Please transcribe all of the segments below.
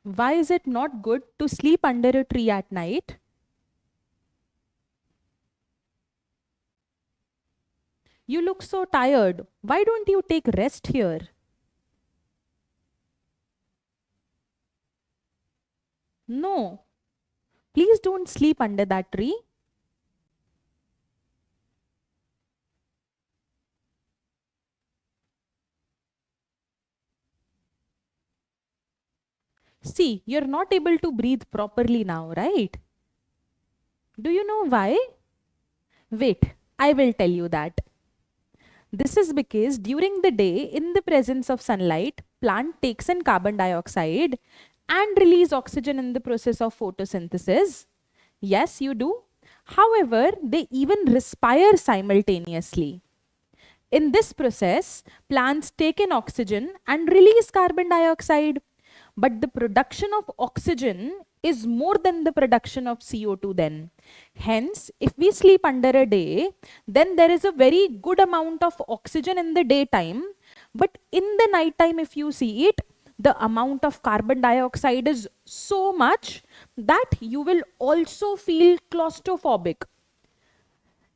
Why is it not good to sleep under a tree at night? You look so tired. Why don't you take rest here? No, please don't sleep under that tree. See, you're not able to breathe properly now, right? Do you know why? Wait, I will tell you that. This is because during the day, in the presence of sunlight, plant takes in carbon dioxide and release oxygen in the process of photosynthesis. Yes, you do. However, they even respire simultaneously. In this process, plants take in oxygen and release carbon dioxide. But the production of oxygen is more than the production of CO2 then. Hence, if we sleep under a day, then there is a very good amount of oxygen in the daytime. But in the night time, if you see it, the amount of carbon dioxide is so much that you will also feel claustrophobic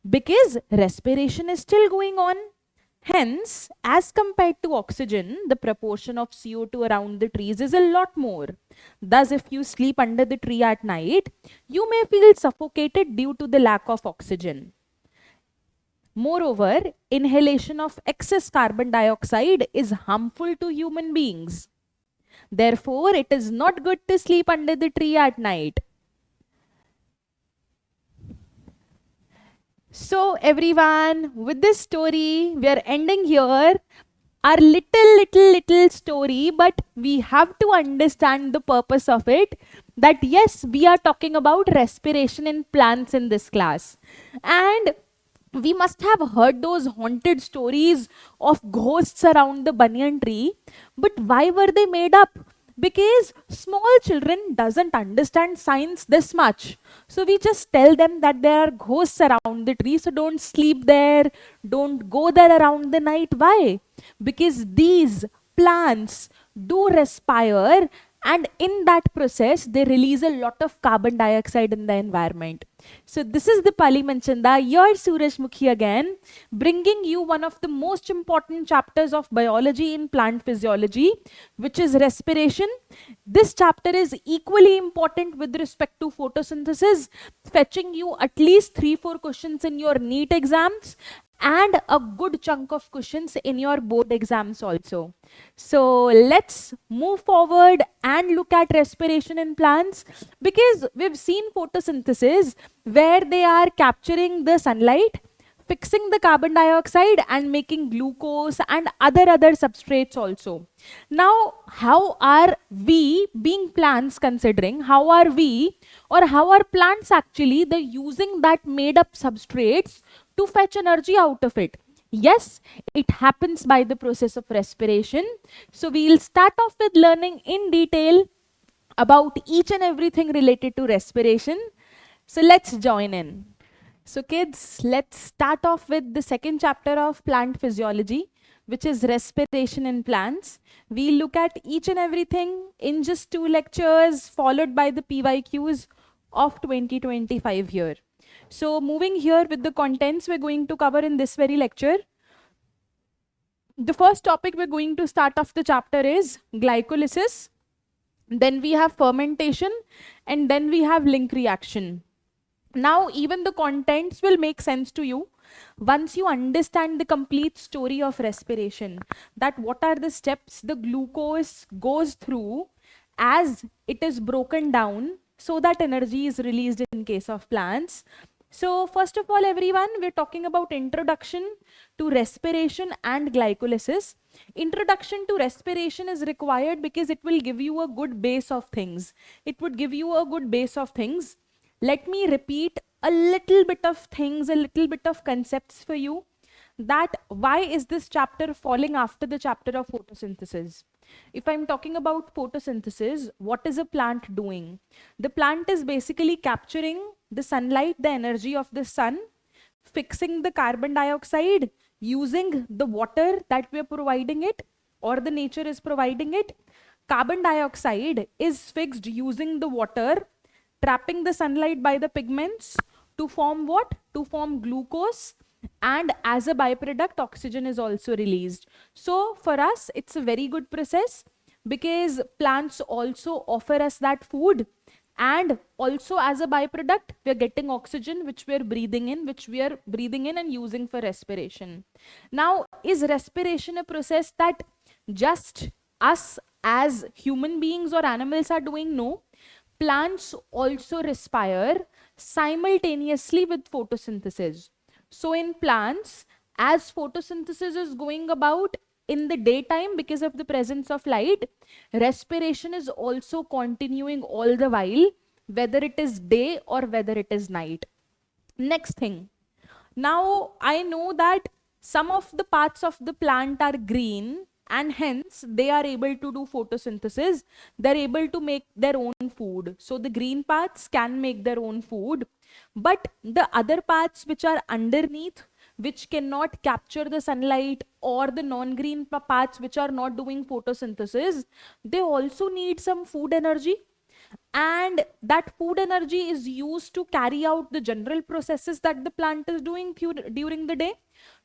because respiration is still going on. Hence, as compared to oxygen, the proportion of CO2 around the trees is a lot more. Thus, if you sleep under the tree at night, you may feel suffocated due to the lack of oxygen. Moreover, inhalation of excess carbon dioxide is harmful to human beings. Therefore, it is not good to sleep under the tree at night. So everyone, with this story, we are ending here our little story, but we have to understand the purpose of it, that yes, we are talking about respiration in plants in this class. And we must have heard those haunted stories of ghosts around the banyan tree, but why were they made up? Because small children doesn't understand science this much, so we just tell them that there are ghosts around the tree, so don't sleep there, don't go there around the night. Why? Because these plants do respire, and in that process they release a lot of carbon dioxide in the environment. So this is the Pali Manchanda, your Suraj Mukhi again, bringing you one of the most important chapters of biology in plant physiology, which is respiration. This chapter is equally important with respect to photosynthesis, fetching you at least 3-4 questions in your NEET exams and a good chunk of questions in your board exams also. So let's move forward and look at respiration in plants, because we've seen photosynthesis where they are capturing the sunlight, fixing the carbon dioxide and making glucose and other substrates also. Now, how are we being plants considering, how are we or how are plants actually the using that made up substrates to fetch energy out of it? Yes, it happens by the process of respiration. So we'll start off with learning in detail about each and everything related to respiration. So let's join in. So kids, let's start off with the second chapter of plant physiology, which is respiration in plants. We look at each and everything in just 2 lectures, followed by the PYQs of 2025 here. So moving here with the contents we're going to cover in this very lecture. The first topic we're going to start off the chapter is glycolysis. Then we have fermentation, and then we have link reaction. Now, even the contents will make sense to you once you understand the complete story of respiration, that what are the steps the glucose goes through as it is broken down so that energy is released in case of plants. So first of all, everyone, we're talking about introduction to respiration and glycolysis. Introduction to respiration is required because it will give you a good base of things. It would give you a good base of things. Let me repeat a little bit of things, a little bit of concepts for you, that why is this chapter falling after the chapter of photosynthesis? If I'm talking about photosynthesis, what is a plant doing? The plant is basically capturing the sunlight, the energy of the sun, fixing the carbon dioxide, using the water that we are providing it or the nature is providing it, carbon dioxide is fixed using the water, trapping the sunlight by the pigments to form what? To form glucose, and as a byproduct, oxygen is also released. So for us, it's a very good process because plants also offer us that food, and also as a byproduct, we are getting oxygen which we are breathing in and using for respiration. Now, is respiration a process that just us as human beings or animals are doing? No. Plants also respire simultaneously with photosynthesis. So in plants, as photosynthesis is going about in the daytime because of the presence of light, respiration is also continuing all the while, whether it is day or whether it is night. Next thing, now I know that some of the parts of the plant are green and hence they are able to do photosynthesis. They're able to make their own food. So the green parts can make their own food, but the other parts which are underneath, which cannot capture the sunlight, or the non-green parts which are not doing photosynthesis, they also need some food energy, and that food energy is used to carry out the general processes that the plant is doing during the day.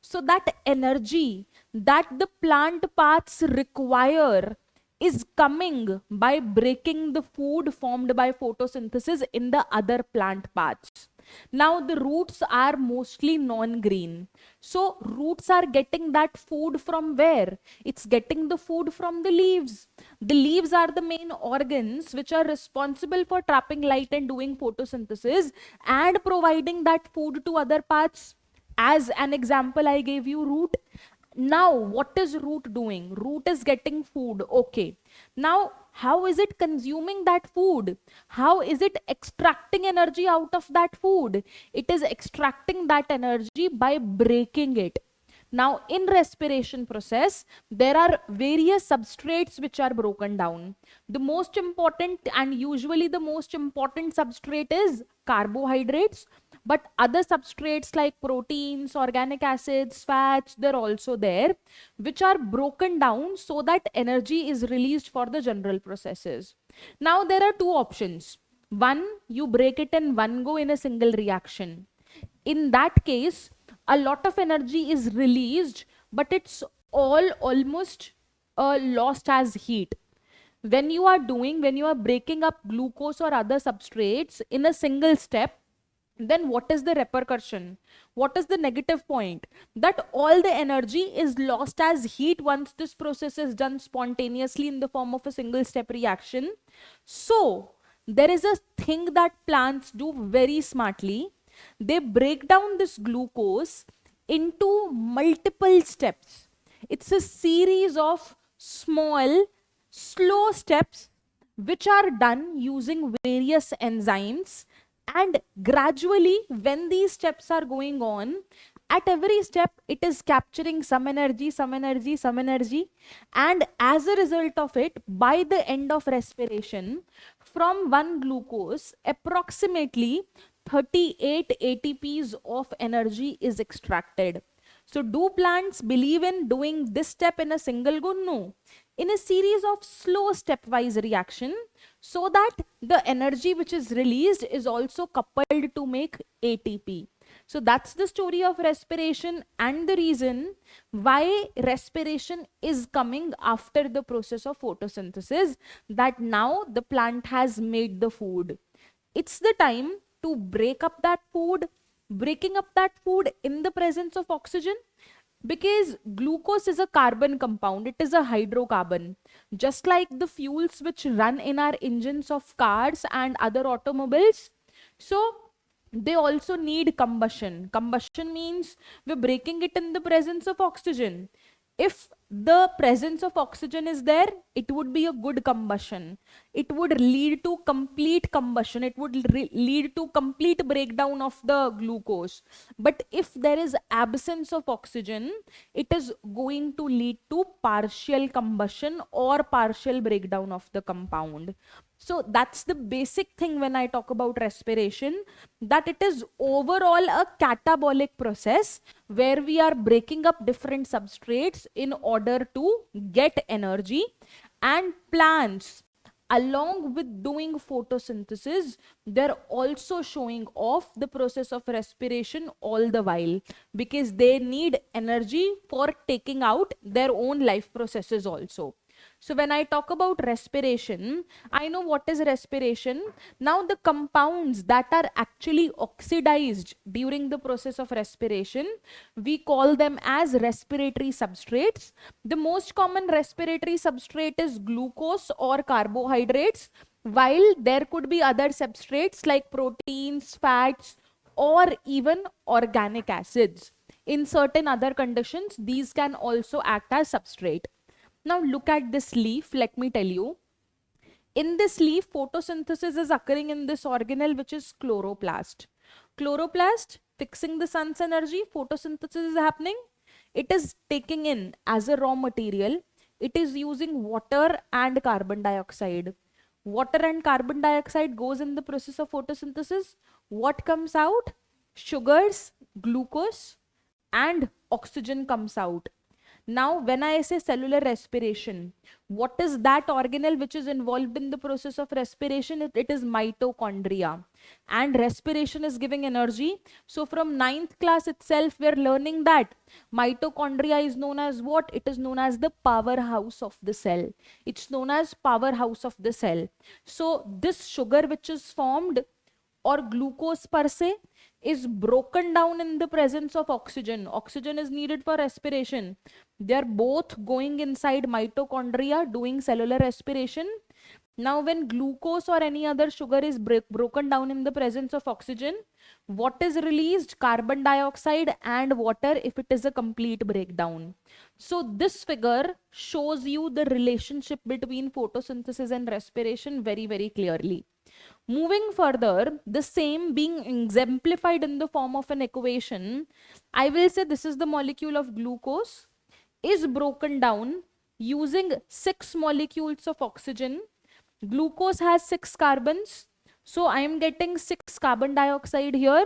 So that energy that the plant parts require is coming by breaking the food formed by photosynthesis in the other plant parts. Now the roots are mostly non-green. So roots are getting that food from where? It's getting the food from the leaves. The leaves are the main organs which are responsible for trapping light and doing photosynthesis and providing that food to other parts. As an example, I gave you root. Now, what is root doing? Root is getting food. Okay. Now, how is it consuming that food? How is it extracting energy out of that food? It is extracting that energy by breaking it. Now, in respiration process, there are various substrates which are broken down. The most important, and usually the most important substrate is carbohydrates, but other substrates like proteins, organic acids, fats, they're also there, which are broken down so that energy is released for the general processes. Now, there are two options. One, you break it in one go in a single reaction. In that case, a lot of energy is released, but it's all almost lost as heat. When you are breaking up glucose or other substrates in a single step, then what is the repercussion? What is the negative point? That all the energy is lost as heat once this process is done spontaneously in the form of a single step reaction. So there is a thing that plants do very smartly. They break down this glucose into multiple steps. It's a series of small, slow steps which are done using various enzymes, and gradually when these steps are going on, at every step it is capturing some energy, and as a result of it, by the end of respiration, from one glucose approximately 38 ATPs of energy is extracted. So do plants believe in doing this step in a single go? No. In a series of slow stepwise reaction, so that the energy which is released is also coupled to make ATP. So that's the story of respiration and the reason why respiration is coming after the process of photosynthesis, that now the plant has made the food. It's the time to break up that food, breaking up that food in the presence of oxygen, because glucose is a carbon compound. It is a hydrocarbon. Just like the fuels which run in our engines of cars and other automobiles. So they also need combustion. Combustion means we're breaking it in the presence of oxygen. If the presence of oxygen is there, it would be a good combustion. It would lead to complete combustion. It would lead to complete breakdown of the glucose. But if there is absence of oxygen, it is going to lead to partial combustion or partial breakdown of the compound. So that's the basic thing when I talk about respiration, that it is overall a catabolic process where we are breaking up different substrates in order to get energy. And plants, along with doing photosynthesis, they're also showing off the process of respiration all the while, because they need energy for taking out their own life processes also. So when I talk about respiration, I know what is respiration. Now the compounds that are actually oxidized during the process of respiration, we call them as respiratory substrates. The most common respiratory substrate is glucose or carbohydrates, while there could be other substrates like proteins, fats, or even organic acids. In certain other conditions, these can also act as substrate. Now look at this leaf, let me tell you. In this leaf, photosynthesis is occurring in this organelle, which is chloroplast. Chloroplast, fixing the sun's energy, photosynthesis is happening. It is taking in as a raw material. It is using water and carbon dioxide. Water and carbon dioxide goes in the process of photosynthesis. What comes out? Sugars, glucose, and oxygen comes out. Now, when I say cellular respiration, what is that organelle which is involved in the process of respiration? It is mitochondria. And respiration is giving energy. So from 9th class itself, we are learning that mitochondria is known as what? It is known as the powerhouse of the cell. It's known as powerhouse of the cell. So this sugar which is formed, or glucose per se, is broken down in the presence of oxygen. Oxygen is needed for respiration. They are both going inside mitochondria doing cellular respiration. Now when glucose or any other sugar is broken down in the presence of oxygen, what is released? Carbon dioxide and water if it is a complete breakdown. So this figure shows you the relationship between photosynthesis and respiration very, very clearly. Moving further, the same being exemplified in the form of an equation, I will say this is the molecule of glucose is broken down using 6 molecules of oxygen. Glucose has 6 carbons. So I am getting 6 carbon dioxide here.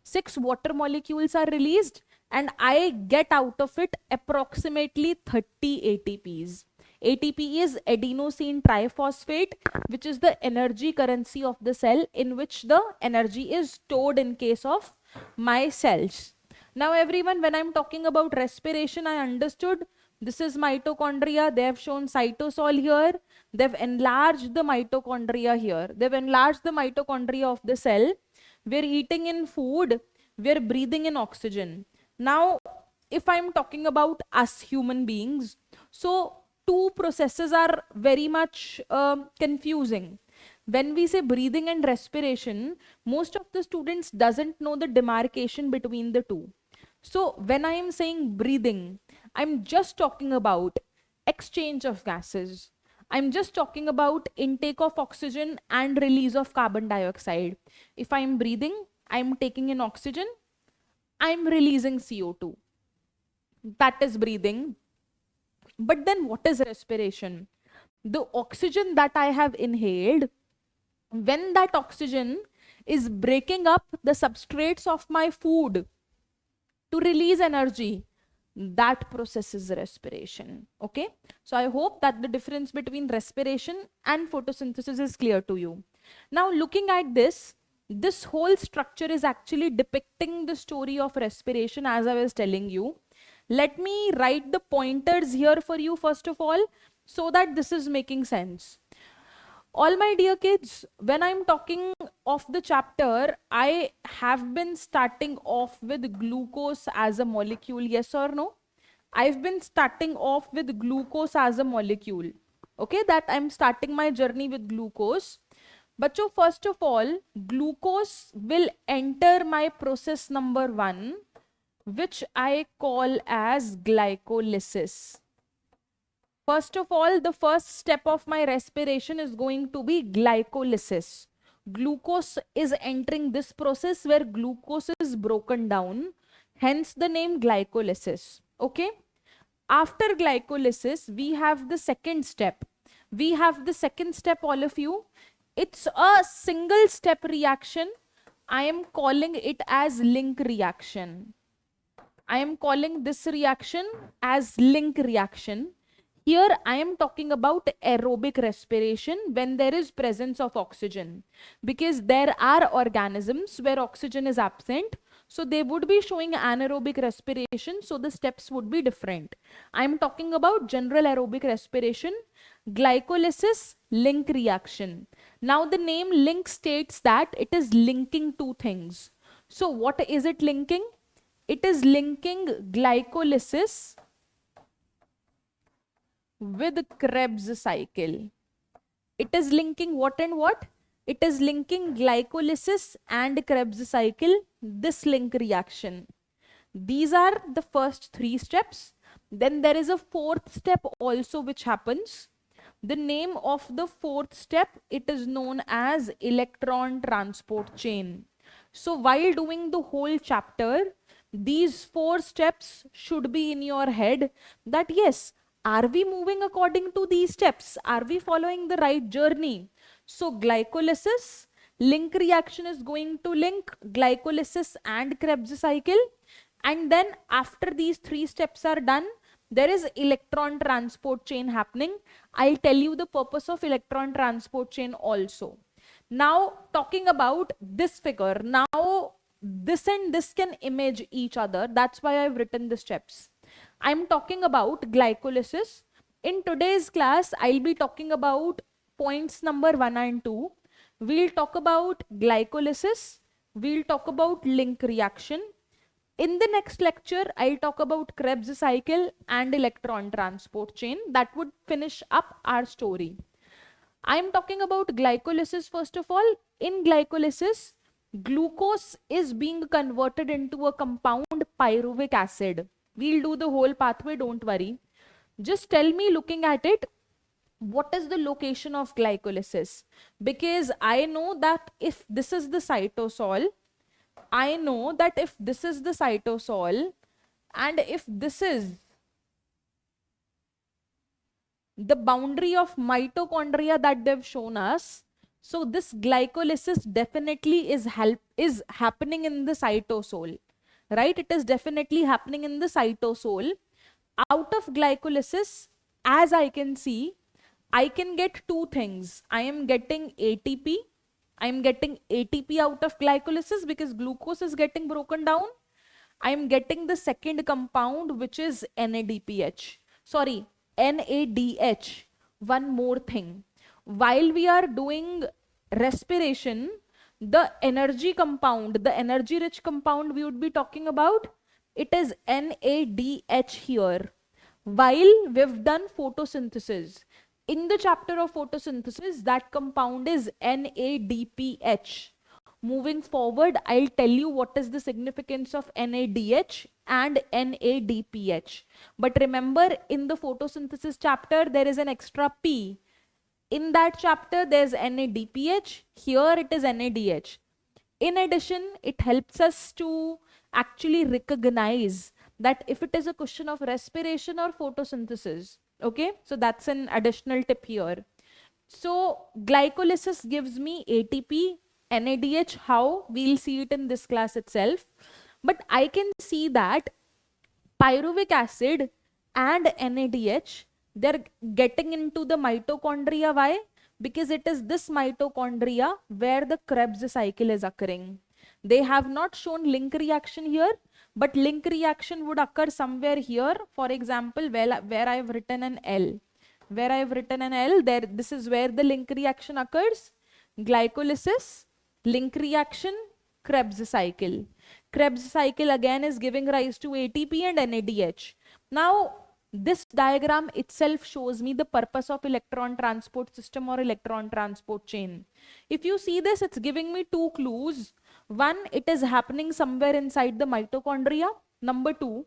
6 water molecules are released and I get out of it approximately 30 ATPs. ATP is adenosine triphosphate, which is the energy currency of the cell, in which the energy is stored in case of my cells. Now everyone, when I'm talking about respiration, I understood this is mitochondria. They have shown cytosol here. They've enlarged the mitochondria here. They've enlarged the mitochondria of the cell. We're eating in food. We're breathing in oxygen. Now, if I'm talking about us human beings, so two processes are very much confusing. When we say breathing and respiration, most of the students doesn't know the demarcation between the two. So when I am saying breathing, I'm just talking about exchange of gases. I'm just talking about intake of oxygen and release of carbon dioxide. If I'm breathing, I'm taking in oxygen, I'm releasing CO2. That is breathing. But then what is respiration? The oxygen that I have inhaled, when that oxygen is breaking up the substrates of my food to release energy, that process is respiration. Okay, so I hope that the difference between respiration and photosynthesis is clear to you. Now looking at this whole structure is actually depicting the story of respiration, as I was telling you. Let me write the pointers here for you first of all, so that this is making sense. All my dear kids, when I'm talking of the chapter, I have been starting off with glucose as a molecule, yes or no? I've been starting off with glucose as a molecule. Okay, that I'm starting my journey with glucose. But so first of all, glucose will enter my process number 1, which I call as glycolysis. First of all, the first step of my respiration is going to be glycolysis. Glucose is entering this process where glucose is broken down, hence the name glycolysis. Okay. After glycolysis, we have the second step. We have the second step, all of you. It's a single step reaction. I am calling it as link reaction. I am calling this reaction as link reaction. Here I am talking about aerobic respiration when there is presence of oxygen, because there are organisms where oxygen is absent, so they would be showing anaerobic respiration, so the steps would be different. I am talking about general aerobic respiration, glycolysis, link reaction. Now the name link states that it is linking two things. So what is it linking? It is linking glycolysis with Krebs cycle. It is linking what and what? It is linking glycolysis and Krebs cycle, this link reaction. These are the first three steps. Then there is a fourth step also which happens. The name of the fourth step, it is known as electron transport chain. So while doing the whole chapter, these four steps should be in your head, that yes, are we moving according to these steps? Are we following the right journey? So glycolysis, link reaction is going to link glycolysis and Krebs cycle. And then after these three steps are done, there is electron transport chain happening. I'll tell you the purpose of electron transport chain also. Now talking about this figure, now this and this can image each other. That's why I've written the steps. I'm talking about glycolysis. In today's class, I'll be talking about points number 1 and 2. We'll talk about glycolysis. We'll talk about link reaction. In the next lecture, I'll talk about Krebs cycle and electron transport chain. That would finish up our story. I'm talking about glycolysis first of all. In glycolysis, glucose is being converted into a compound pyruvic acid. We'll do the whole pathway, don't worry. Just tell me, looking at it, what is the location of glycolysis? Because I know that if this is the cytosol, I know that if this is the cytosol and if this is the boundary of mitochondria that they've shown us, so this glycolysis definitely is happening in the cytosol, right? It is definitely happening in the cytosol. Out of glycolysis, as I can see, I can get two things. I am getting ATP. I am getting ATP out of glycolysis because glucose is getting broken down. I am getting the second compound, which is NADPH. Sorry, NADH. One more thing. While we are doing respiration, the energy compound, the energy rich compound we would be talking about, it is NADH here. While we've done photosynthesis, in the chapter of photosynthesis, that compound is NADPH. Moving forward, I'll tell you what is the significance of NADH and NADPH. But remember, in the photosynthesis chapter, there is an extra P. In that chapter, there's NADPH. Here it is NADH. In addition, it helps us to actually recognize that if it is a question of respiration or photosynthesis. Okay, so that's an additional tip here. So glycolysis gives me ATP, NADH. How? We'll see it in this class itself. But I can see that pyruvic acid and NADH, they're getting into the mitochondria. Why? Because it is this mitochondria where the Krebs cycle is occurring. They have not shown link reaction here, but link reaction would occur somewhere here. For example, where I have written an L. Where I have written an L, there, this is where the link reaction occurs. Glycolysis, link reaction, Krebs cycle. Krebs cycle again is giving rise to ATP and NADH. Now, this diagram itself shows me the purpose of electron transport system or electron transport chain. If you see this, it's giving me two clues. One, it is happening somewhere inside the mitochondria. Number two,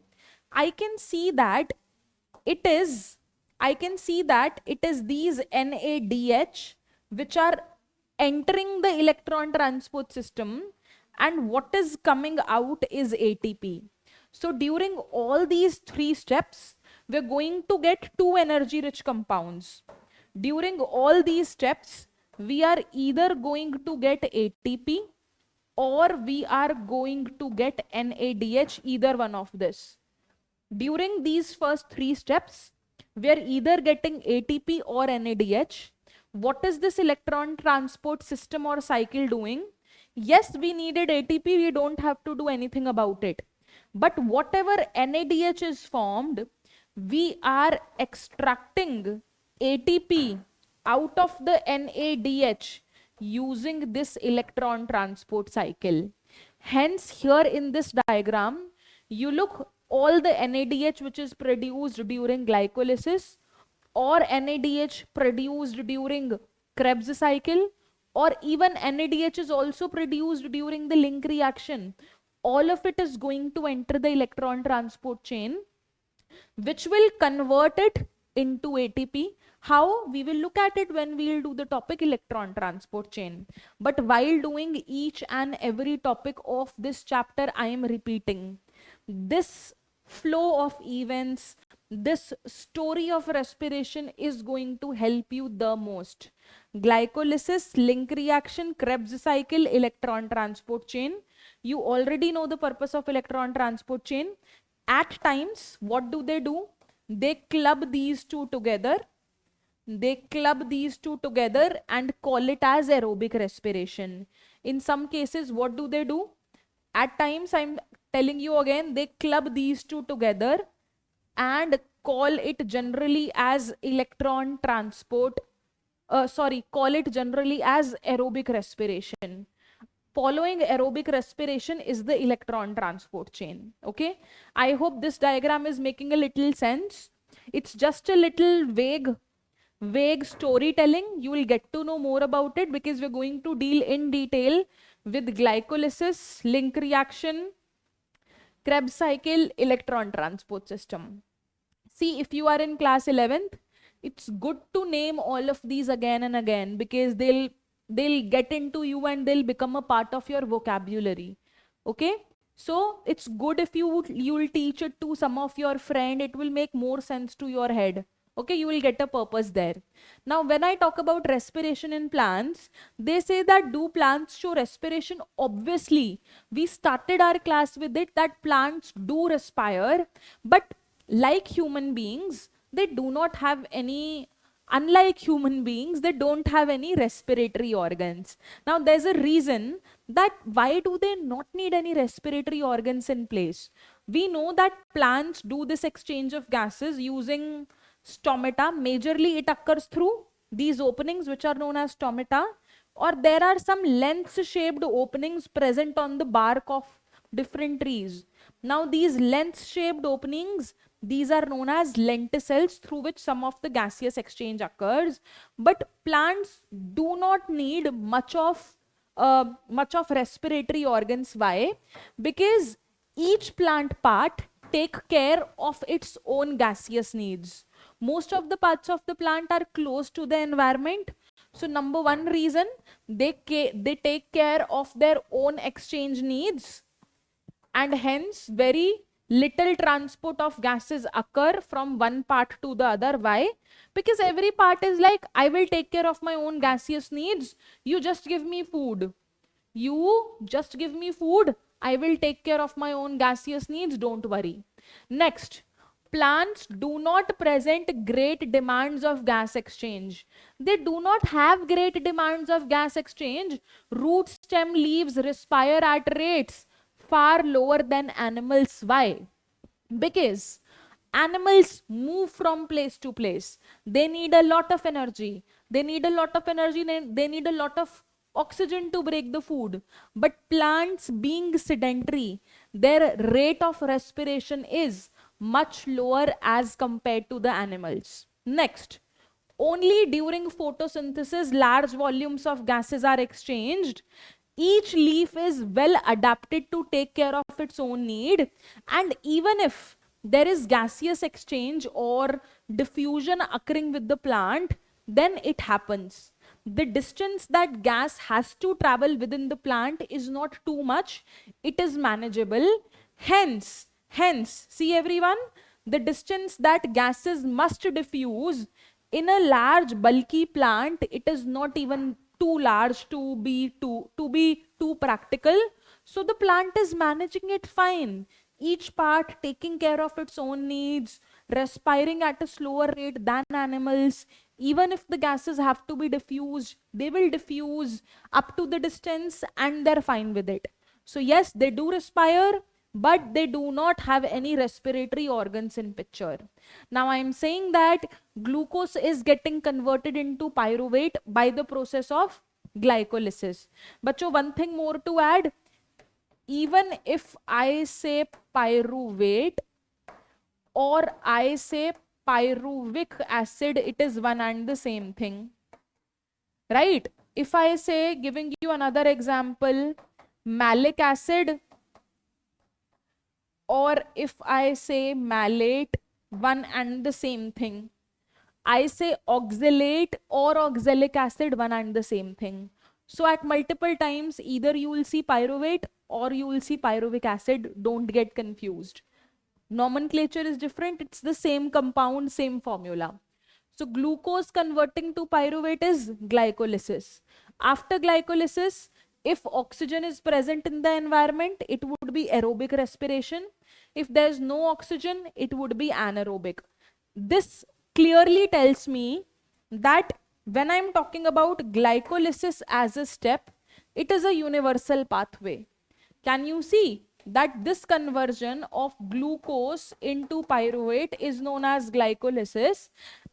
I can see that it is these NADH which are entering the electron transport system, and what is coming out is ATP. So during all these three steps, we're going to get two energy rich compounds. During all these steps, we are either going to get ATP or we are going to get NADH, either one of this. During these first three steps, We are either getting ATP or NADH. What is this electron transport system or cycle doing? Yes, we needed ATP, we don't have to do anything about it. But whatever NADH is formed, we are extracting ATP out of the NADH using this electron transport cycle. Hence, here in this diagram, you look all the NADH which is produced during glycolysis or NADH produced during Krebs cycle, or even NADH is also produced during the link reaction. All of it is going to enter the electron transport chain, which will convert it into ATP. How? We will look at it when we will do the topic electron transport chain. But while doing each and every topic of this chapter, I am repeating this flow of events, this story of respiration is going to help you the most. Glycolysis, link reaction, Krebs cycle, electron transport chain. You already know the purpose of electron transport chain. At times, what do? They club these two together. They club these two together and call it as aerobic respiration. In some cases, what do? At times, I'm telling you again, they club these two together and call it generally as electron transport. Call it generally as aerobic respiration. Following aerobic respiration is the electron transport chain. Okay, I hope this diagram is making a little sense. It's just a little vague storytelling. You will get to know more about it because we're going to deal in detail with glycolysis, link reaction, Krebs cycle, electron transport system. See, if you are in class 11th, it's good to name all of these again and again because they'll get into you and they'll become a part of your vocabulary. Okay, so it's good if you'll teach it to some of your friend. It will make more sense to your head. Okay, you will get a purpose there. Now, when I talk about respiration in plants, they say that do plants show respiration? Obviously, we started our class with it that plants do respire, but like human beings, they do not have any, unlike human beings, they don't have any respiratory organs. Now, there's a reason that why do they not need any respiratory organs in place? We know that plants do this exchange of gases using stomata. Majorly, it occurs through these openings, which are known as stomata, or there are some lens-shaped openings present on the bark of different trees. Now, these lens-shaped openings, these are known as lenticels through which some of the gaseous exchange occurs. But plants do not need much of respiratory organs. Why? Because each plant part take care of its own gaseous needs. Most of the parts of the plant are close to the environment. So number one reason, they take care of their own exchange needs, and hence very little transport of gases occur from one part to the other. Why? Because every part is like, I will take care of my own gaseous needs. You just give me food. You just give me food. I will take care of my own gaseous needs. Don't worry. Next, plants do not present great demands of gas exchange. They do not have great demands of gas exchange. Root, stem, leaves respire at rates far lower than animals. Why? Because animals move from place to place. They need a lot of energy. They need a lot of energy. They need a lot of oxygen to break the food. But plants, being sedentary, their rate of respiration is much lower as compared to the animals. Next, only during photosynthesis large volumes of gases are exchanged. Each leaf is well adapted to take care of its own need, and even if there is gaseous exchange or diffusion occurring with the plant, then it happens. The distance that gas has to travel within the plant is not too much, it is manageable. Hence, see everyone, the distance that gases must diffuse in a large bulky plant, it is not even too large to be too practical. So the plant is managing it fine. Each part taking care of its own needs, respiring at a slower rate than animals. Even if the gases have to be diffused, they will diffuse up to the distance and they're fine with it. So yes, they do respire, but they do not have any respiratory organs in picture. Now I'm saying that glucose is getting converted into pyruvate by the process of glycolysis. But one thing more to add, even if I say pyruvate or I say pyruvic acid, it is one and the same thing, right? If I say, giving you another example, malic acid, or if I say malate, one and the same thing. I say oxalate or oxalic acid, one and the same thing. So at multiple times, either you will see pyruvate or you will see pyruvic acid. Don't get confused. Nomenclature is different. It's the same compound, same formula. So glucose converting to pyruvate is glycolysis. After glycolysis, if oxygen is present in the environment, it would be aerobic respiration. If there's no oxygen, it would be anaerobic. This clearly tells me that when I'm talking about glycolysis as a step, it is a universal pathway. Can you see that this conversion of glucose into pyruvate is known as glycolysis,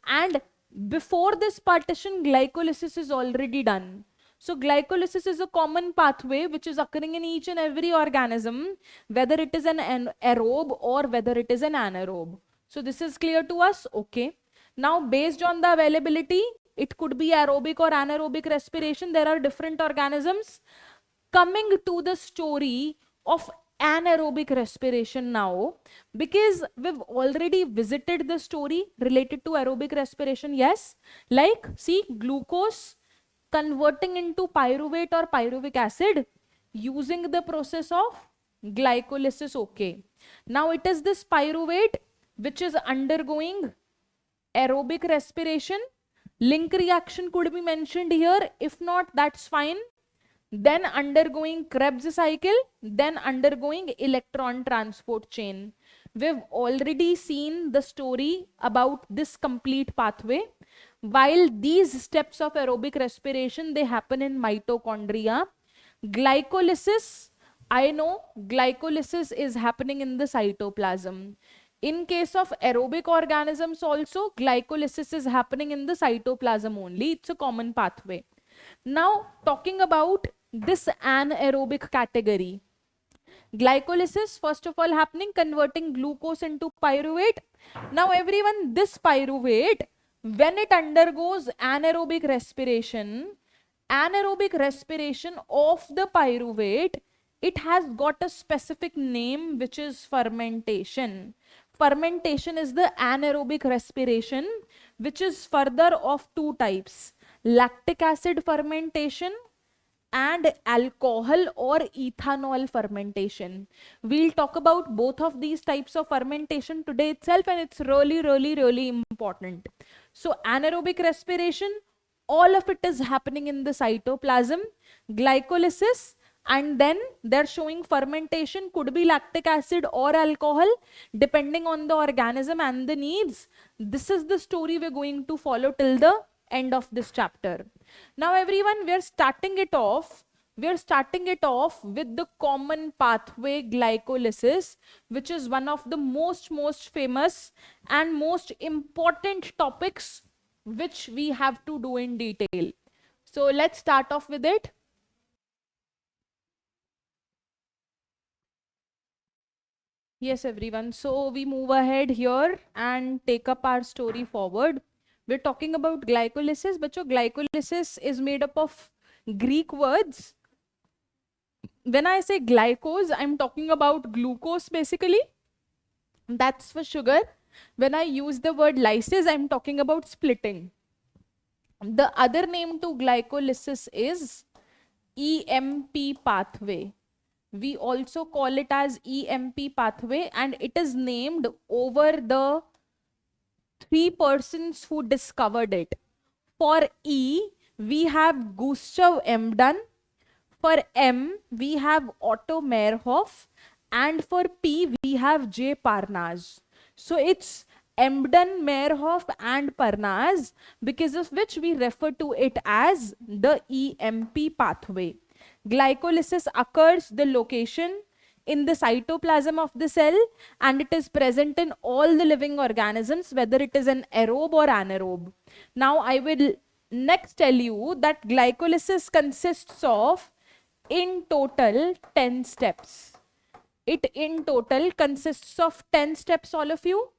and before this partition glycolysis is already done. So glycolysis is a common pathway which is occurring in each and every organism, whether it is an aerobe or whether it is an anaerobe. So this is clear to us, okay? Now based on the availability, it could be aerobic or anaerobic respiration. There are different organisms. Coming to the story of anaerobic respiration now, because we've already visited the story related to aerobic respiration. Yes, like see, glucose converting into pyruvate or pyruvic acid using the process of glycolysis. Okay, now it is this pyruvate which is undergoing aerobic respiration. Link reaction could be mentioned here. If not, that's fine. Then undergoing Krebs cycle, then undergoing electron transport chain. We've already seen the story about this complete pathway. While these steps of aerobic respiration, they happen in mitochondria. Glycolysis, I know glycolysis is happening in the cytoplasm. In case of aerobic organisms also, glycolysis is happening in the cytoplasm only. It's a common pathway. Now talking about this anaerobic category, glycolysis first of all happening, converting glucose into pyruvate. Now everyone, this pyruvate, when it undergoes anaerobic respiration of the pyruvate, it has got a specific name which is fermentation. Fermentation is the anaerobic respiration which is further of two types: lactic acid fermentation and alcohol or ethanol fermentation. We'll talk about both of these types of fermentation today itself, and it's really important. So anaerobic respiration, all of it is happening in the cytoplasm. Glycolysis, and then they're showing fermentation, could be lactic acid or alcohol depending on the organism and the needs. This is the story we're going to follow till the end of this chapter. Now everyone, we're starting it off with the common pathway glycolysis, which is one of the most famous and most important topics which we have to do in detail. So let's start off with it. Yes, everyone. So we move ahead here and take up our story forward. We're talking about glycolysis, but your glycolysis is made up of Greek words. When I say glycose, I'm talking about glucose basically. That's for sugar. When I use the word lysis, I'm talking about splitting. The other name to glycolysis is EMP pathway. We also call it as EMP pathway, and it is named over the three persons who discovered it. For E, we have Gustav Emden. For M, we have Otto Meyerhof. And for P, we have J. Parnas. So it's Embden, Meyerhof and Parnas, because of which we refer to it as the EMP pathway. Glycolysis occurs the location in the cytoplasm of the cell, and it is present in all the living organisms, whether it is an aerobe or anaerobe. Now I will next tell you that glycolysis consists of in total 10 steps. It in total consists of 10 steps, all of you.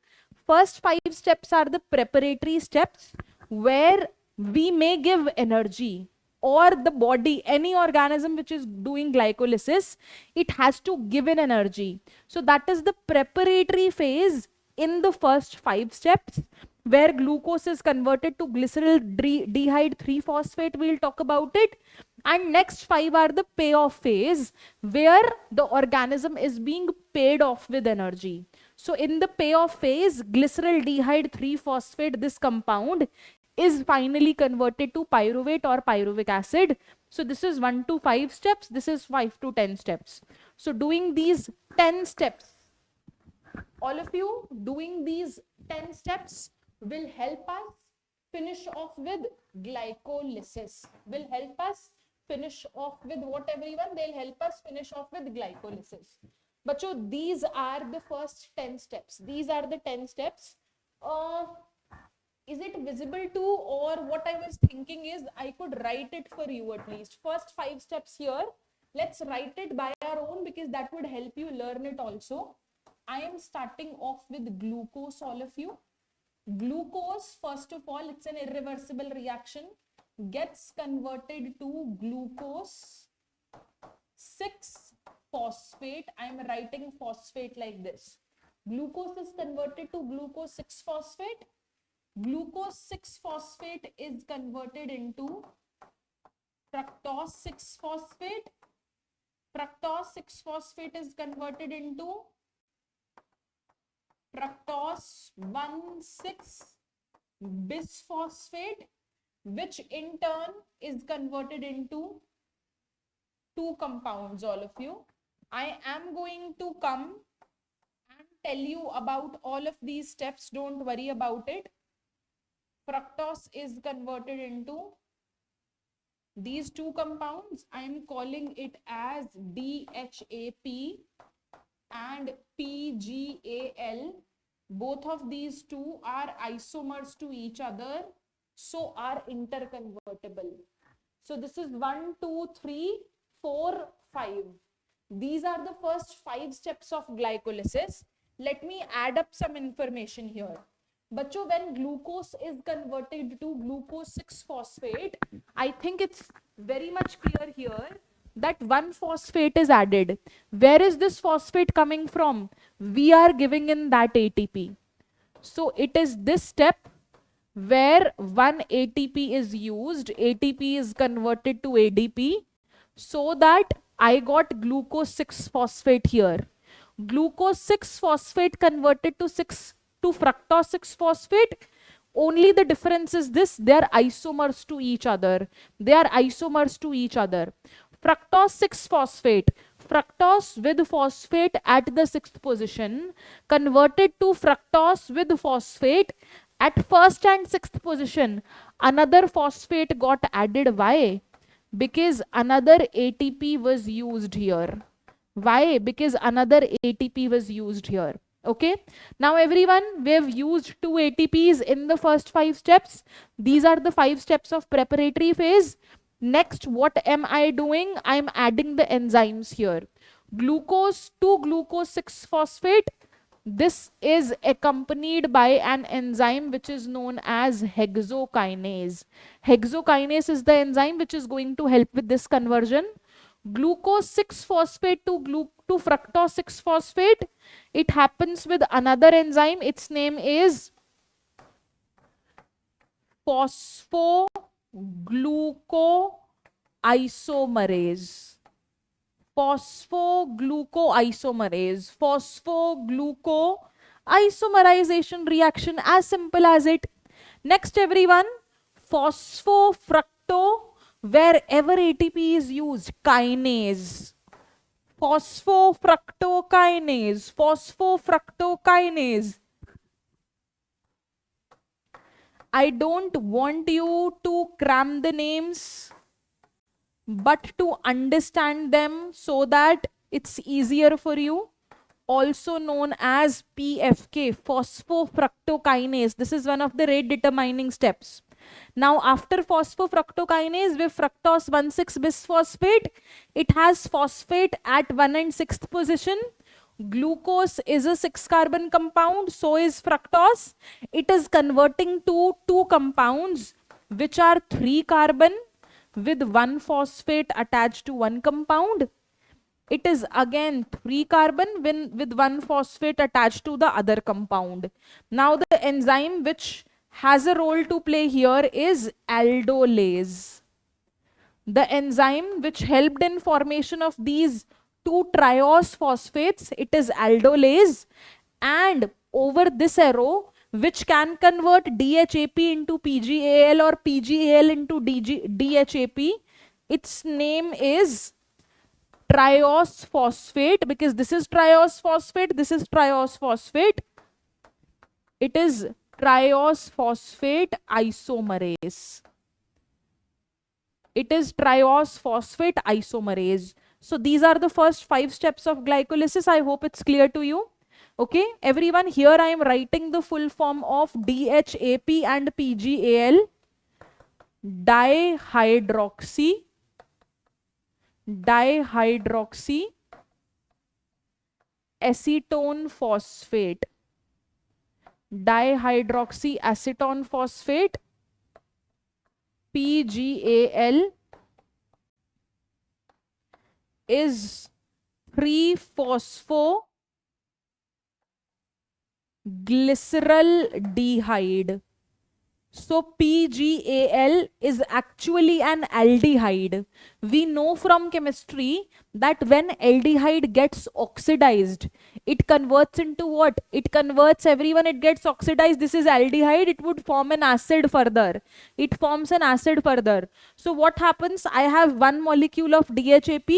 First 5 steps are the preparatory steps where we may give energy, or the body, any organism which is doing glycolysis, it has to give an energy. So that is the preparatory phase in the first 5 steps, where glucose is converted to glyceraldehyde 3-phosphate. We'll talk about it. And next 5 are the payoff phase, where the organism is being paid off with energy. So in the payoff phase, glyceraldehyde 3-phosphate, this compound, is finally converted to pyruvate or pyruvic acid. So this is 1 to 5 steps. This is 5 to 10 steps. So doing these 10 steps, all of you doing these 10 steps will help us finish off with glycolysis. Will help us finish off with what, everyone? They'll help us finish off with glycolysis. But so these are the first 10 steps. These are the 10 steps. Is it visible to, or what I was thinking is I could write it for you at least. First 5 steps here. Let's write it by our own, because that would help you learn it also. I am starting off with glucose, all of you. Glucose, first of all, it's an irreversible reaction, gets converted to glucose 6-phosphate. I am writing phosphate like this. Glucose is converted to glucose 6-phosphate. Glucose 6-phosphate is converted into fructose 6-phosphate. Fructose 6-phosphate is converted into fructose 1,6-bisphosphate, which in turn is converted into 2 compounds, all of you. I am going to come and tell you about all of these steps. Don't worry about it. Fructose is converted into these 2 compounds. I am calling it as DHAP and PGAL. Both of these 2 are isomers to each other, so are interconvertible. So this is 1, 2, 3, 4, 5. These are the first 5 steps of glycolysis. Let me add up some information here. But when glucose is converted to glucose 6-phosphate, I think it's very much clear here that 1 phosphate is added. Where is this phosphate coming from? We are giving in that ATP. So it is this step where 1 ATP is used. ATP is converted to ADP, so that I got glucose 6-phosphate here. Glucose 6-phosphate converted to fructose 6-phosphate. Only the difference is this: they are isomers to each other. They are isomers to each other. Fructose 6-phosphate, fructose with phosphate at the 6th position, converted to fructose with phosphate at 1st and 6th position. Another phosphate got added. Why? Because another ATP was used here. Why? Because another ATP was used here. Okay, now everyone, we have used 2 ATPs in the first 5 steps. These are the 5 steps of preparatory phase. Next, what am I doing? I am adding the enzymes here. Glucose to glucose 6-phosphate. This is accompanied by an enzyme which is known as hexokinase. Hexokinase is the enzyme which is going to help with this conversion. Glucose 6-phosphate to fructose 6-phosphate. It happens with another enzyme. Its name is phosphoglucoisomerase. Phosphoglucoisomerase. Phosphoglucoisomerization reaction, as simple as it. Next, everyone, phosphofructo, wherever ATP is used, kinase. Phosphofructokinase. Phosphofructokinase. I don't want you to cram the names, but to understand them so that it's easier for you. Also known as PFK, phosphofructokinase. This is one of the rate determining steps. Now, after phosphofructokinase with fructose 1,6-bisphosphate, it has phosphate at 1 and 6th position. Glucose is a 6-carbon compound, so is fructose. It is converting to two compounds which are 3-carbon with 1 phosphate attached to one compound. It is again 3-carbon with 1 phosphate attached to the other compound. Now the enzyme which has a role to play here is aldolase. The enzyme which helped in formation of these two triose phosphates, it is aldolase, and over this arrow which can convert DHAP into PGAL or PGAL into DHAP, its name is triose phosphate, because this is triose phosphate, this is triose phosphate. It is triose phosphate isomerase. It is triose phosphate isomerase. So these are the first 5 steps of glycolysis. I hope it's clear to you. Okay, everyone, here I am writing the full form of DHAP and PGAL. Dihydroxy acetone phosphate. Dihydroxy acetone phosphate, PGAL, is 3-phosphoglyceraldehyde. So PGAL is actually an aldehyde. We know from chemistry that when aldehyde gets oxidized, it converts into what? It converts, everyone, it gets oxidized. This is aldehyde. It would form an acid further. It forms an acid further. So what happens? I have one molecule of DHAP.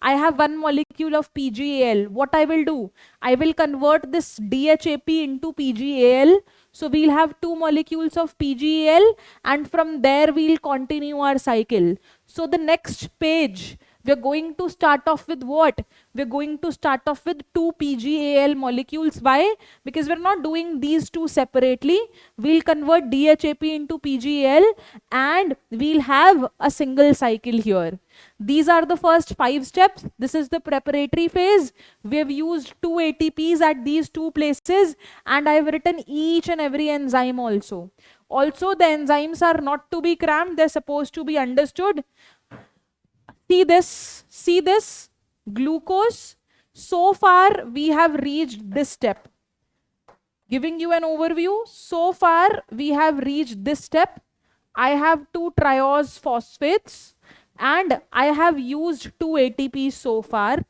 I have one molecule of PGAL. What I will do? I will convert this DHAP into PGAL. So we'll have 2 molecules of PGAL, and from there we'll continue our cycle. So the next page, we're going to start off with what? We're going to start off with 2 PGAL molecules. Why? Because we're not doing these two separately. We'll convert DHAP into PGAL and we'll have a single cycle here. These are the first 5 steps. This is the preparatory phase. We have used 2 ATPs at these 2 places, and I have written each and every enzyme also. Also, the enzymes are not to be crammed. They're supposed to be understood. See this, glucose. So far, we have reached this step. Giving you an overview, so far, we have reached this step. I have 2 triose phosphates and I have used 2 ATPs so far.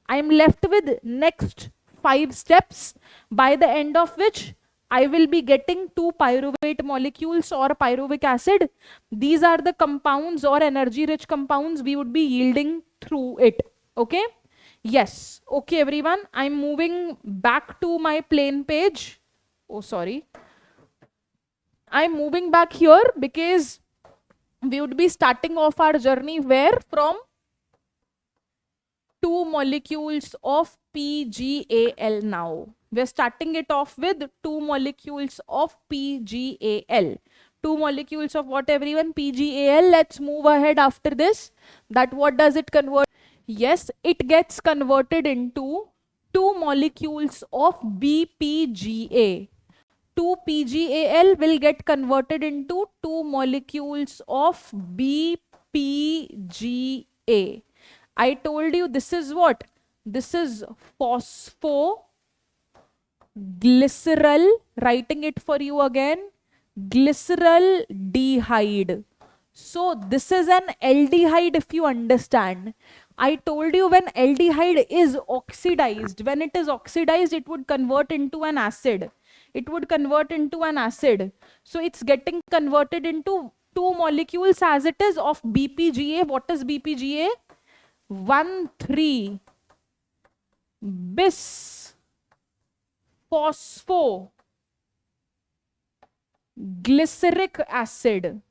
I am left with next 5 steps, by the end of which I will be getting 2 pyruvate molecules or pyruvic acid. These are the compounds or energy rich compounds we would be yielding through it. Okay? Yes. Okay, everyone. I'm moving back to my plain page. Oh, sorry. I'm moving back here because we would be starting off our journey where? From 2 molecules of PGAL now. We're starting it off with 2 molecules of PGAL. 2 molecules of what, everyone? PGAL. Let's move ahead after this. That what does it convert? Yes, it gets converted into 2 molecules of BPGA. 2 PGAL will get converted into 2 molecules of BPGA. I told you this is what? This is phosphoglycerol. Writing it for you again. Glyceraldehyde. So this is an aldehyde, if you understand. I told you when aldehyde is oxidized, when it is oxidized, it would convert into an acid. It would convert into an acid. So it's getting converted into 2 molecules as it is of BPGA. What is BPGA? 1,3-bis phosphoglycerol. glyceric acid.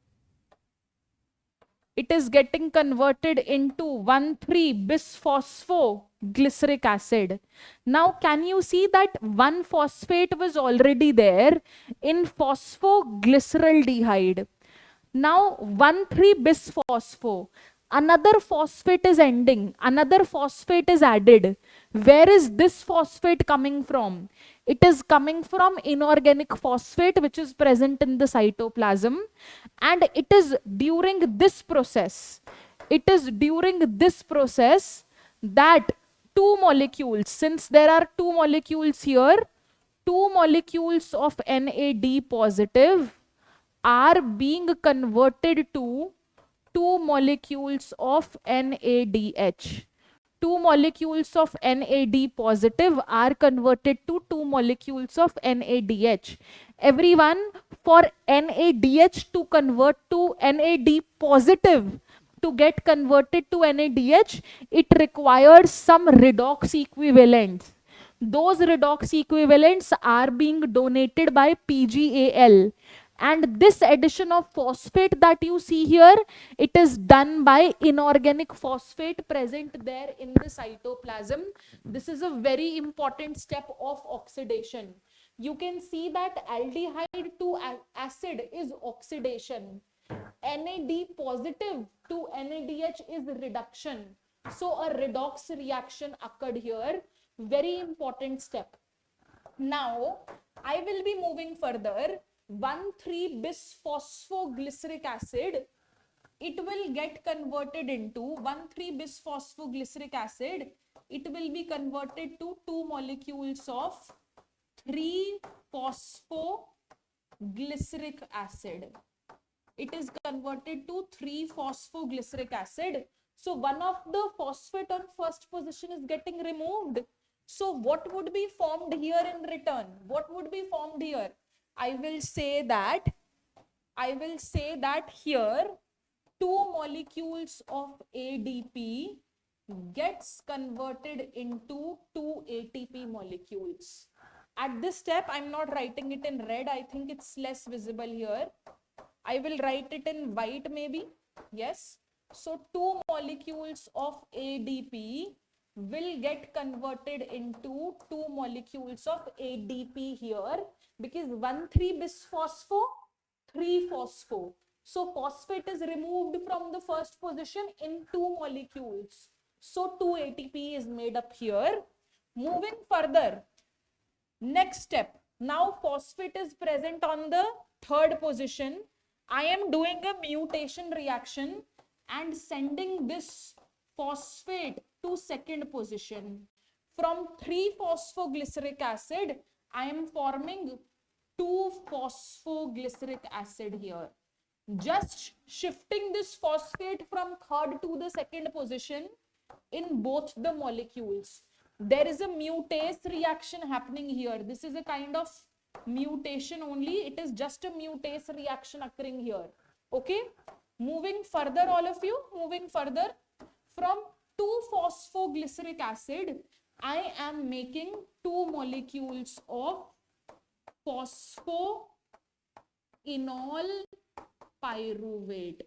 It is getting converted into 1,3-bisphosphoglyceric acid. Now, can you see that one phosphate was already there in phosphoglyceraldehyde? Now, 1,3-bisphospho. Another phosphate is ending. Another phosphate is added. Where is this phosphate coming from? It is coming from inorganic phosphate, which is present in the cytoplasm. And it is during this process. It is during this process that two molecules, since there are two molecules here, two molecules of NAD positive are being converted to two molecules of NADH. Two molecules of NAD positive are converted to two molecules of NADH. Everyone, for NADH to convert to NAD positive, to get converted to NADH, it requires some redox equivalents. Those redox equivalents are being donated by PGAL. And this addition of phosphate that you see here, it is done by inorganic phosphate present there in the cytoplasm. This is a very important step of oxidation. You can see that aldehyde to acid is oxidation. NAD positive to NADH is reduction. So a redox reaction occurred here. Very important step. Now, I will be moving further. 1,3-bisphosphoglyceric acid, it will get converted into 1,3-bisphosphoglyceric acid. It will be converted to two molecules of 3-phosphoglyceric acid. It is converted to 3-phosphoglyceric acid. So one of the phosphate on first position is getting removed. So what would be formed here in return? What would be formed here? I will say that here two molecules of ADP gets converted into two ATP molecules. At this step, I'm not writing it in red. I think it's less visible here. I will write it in white maybe. Yes. So two molecules of ADP will get converted into two molecules of ADP here, because 1,3-bisphospho, 3-phospho. So phosphate is removed from the first position in two molecules. So 2 ATP is made up here. Moving further, next step. Now phosphate is present on the third position. I am doing a mutation reaction and sending this phosphate to second position. From 3-phosphoglyceric acid, I am forming 2-phosphoglyceric acid here. Just shifting this phosphate from third to the second position in both the molecules. There is a mutase reaction happening here. This is a kind of mutation only. It is just a mutase reaction occurring here. Okay. Moving further, all of you, moving further, from 2-phosphoglyceric acid, I am making two molecules of phosphoenol pyruvate.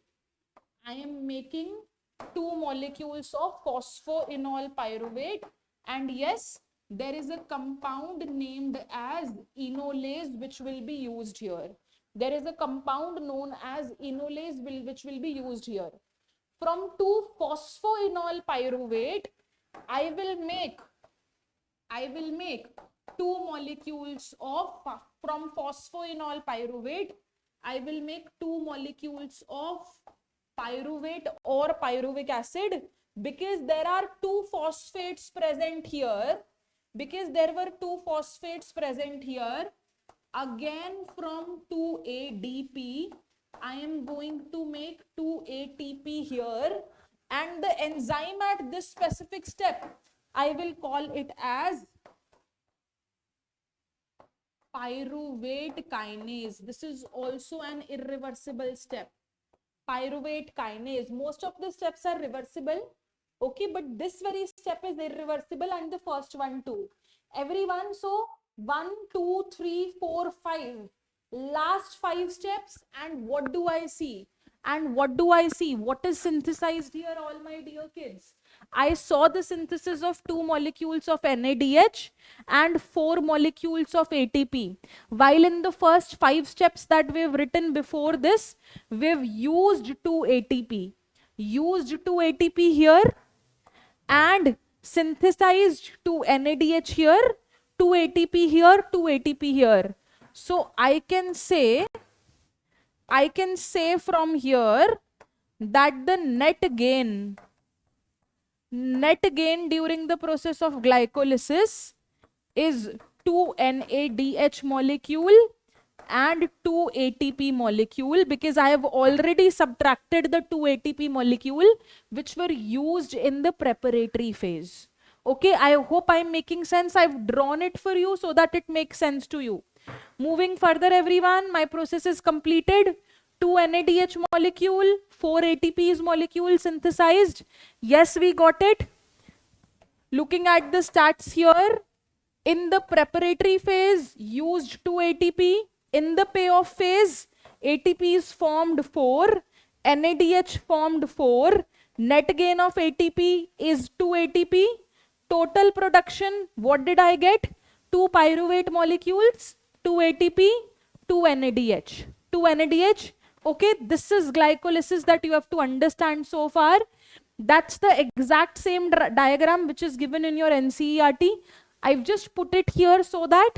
I am making two molecules of phosphoenol pyruvate, and yes, there is a compound named as enolase which will be used here. There is a compound known as enolase which will be used here. From 2-phosphoenol pyruvate, I will make two molecules of, from phosphoenol pyruvate, I will make two molecules of pyruvate or pyruvic acid, because there are two phosphates present here. Because there were two phosphates present here, again from 2-ADP, I am going to make 2-ATP here, and the enzyme at this specific step, I will call it as pyruvate kinase. This is also an irreversible step. Pyruvate kinase. Most of the steps are reversible. Okay, but this very step is irreversible, and the first one too. Everyone, so 1, 2, 3, 4, 5. Last 5 steps, and what do I see? And what do I see? What is synthesized here, all my dear kids? I saw the synthesis of 2 molecules of NADH and 4 molecules of ATP. While in the first 5 steps that we've written before this, we've used 2 ATP. Used 2 ATP here and synthesized 2 NADH here, 2 ATP here, 2 ATP here. So I can say from here that the net gain during the process of glycolysis is 2 NADH molecule and 2 ATP molecule, because I have already subtracted the 2 ATP molecule which were used in the preparatory phase. Okay, I hope I'm making sense. I've drawn it for you so that it makes sense to you. Moving further, everyone, my process is completed. 2 NADH molecule, 4 ATPs molecule synthesized. Yes, we got it. Looking at the stats here, in the preparatory phase, used 2 ATP. In the payoff phase, ATPs formed 4, NADH formed 4. Net gain of ATP is 2 ATP. Total production, what did I get? 2 pyruvate molecules, 2 ATP, 2 NADH. 2 NADH. Okay, this is glycolysis that you have to understand so far. That's the exact same diagram which is given in your NCERT. I've just put it here so that